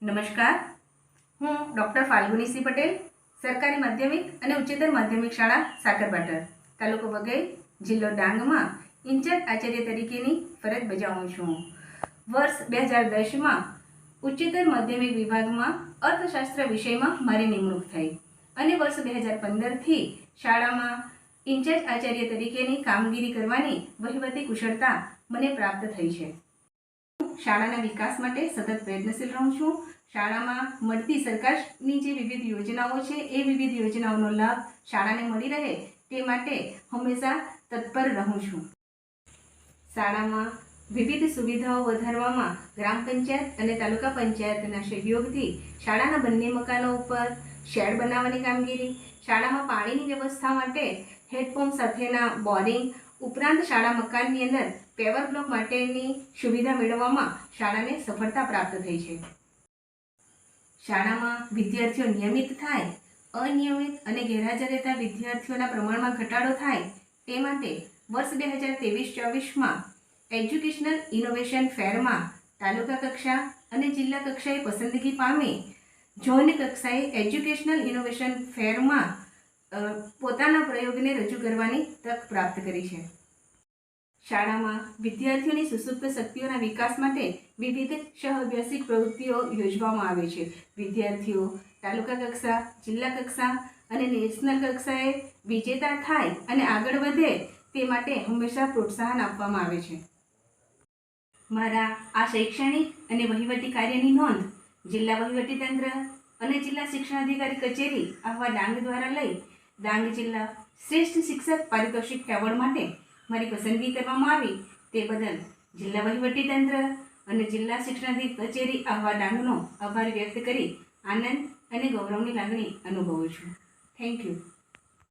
નમસ્કાર, હું doctor Falguni C Patel, સરકારી માધ્યમિક અને ઉચ્ચતર માધ્યમિક શાળા સાકરપાટર, તાલુકો વઘઈ, જિલ્લો ડાંગમાં ઇન્ચાર્જ આચાર્ય તરીકેની ફરજ બજાવું છું. વર્ષ 2010માં ઉચ્ચતર માધ્યમિક વિભાગમાં અર્થશાસ્ત્ર વિષયમાં મારી નિમણૂક થઈ અને વર્ષ 2015થી શાળામાં ઇન્ચાર્જ આચાર્ય તરીકેની કામગીરી કરવાની વહીવટી કુશળતા મને પ્રાપ્ત થઈ છે. શાળાના વિકાસ માટે સતત પ્રયત્નશીલ રહું છું. શાળામાં મળતી સરકારની જે વિવિધ યોજનાઓ છે એ વિવિધ યોજનાઓનો લાભ શાળાને મળી રહે તે માટે હંમેશા તત્પર રહું છું. શાળામાં વિવિધ સુવિધાઓ વધારવામાં ગ્રામ પંચાયત અને તાલુકા પંચાયતના સહયોગથી શાળાના બંને મકાનો ઉપર શેડ બનાવવાની કામગીરી, શાળામાં પાણીની વ્યવસ્થા માટે હેડપંપ સાથેના બોરિંગ ઉપરાંત શાળા મકાનની અંદર પેવર બ્લોક માટેની સુવિધા મેળવવામાં શાળાને સફળતા પ્રાપ્ત થઈ છે. શાળામાં વિદ્યાર્થીઓ નિયમિત થાય, અનિયમિત અને ગેરહાજર રહેતા વિદ્યાર્થીઓના પ્રમાણમાં ઘટાડો થાય તે માટે વર્ષ 2023-24માં એજ્યુકેશનલ ઇનોવેશન ફેરમાં તાલુકા કક્ષા અને જિલ્લા કક્ષાએ પસંદગી પામી ઝોન કક્ષાએ એજ્યુકેશનલ ઇનોવેશન ફેરમાં પોતાના પ્રયોગને રજૂ કરવાની તક પ્રાપ્ત કરી છે. શાળામાં વિદ્યાર્થીઓની સુસુપ્ત શક્તિઓના વિકાસ માટે વિવિધ સહઅભ્યાસિક પ્રવૃત્તિઓ યોજવામાં આવે છે. વિદ્યાર્થીઓ તાલુકા કક્ષા, જિલ્લા કક્ષા અને નેશનલ કક્ષાએ વિજેતા થાય અને આગળ વધે તે માટે હંમેશા પ્રોત્સાહન આપવામાં આવે છે. મારા આ શૈક્ષણિક અને વહીવટી કાર્યની નોંધ જિલ્લા વહીવટીતંત્ર અને જિલ્લા શિક્ષણાધિકારી કચેરી આહવા ડાંગ દ્વારા લઈ ડાંગ જિલ્લા શ્રેષ્ઠ શિક્ષક પારિતોષિક એવોર્ડ માટે મારી પસંદગી કરવામાં આવી તે બદલ જિલ્લા વહીવટીતંત્ર અને જિલ્લા શિક્ષણાધિકારી કચેરી આહવા ડાંગનો આભાર વ્યક્ત કરી આનંદ અને ગૌરવની લાગણી અનુભવું છું. Thank you.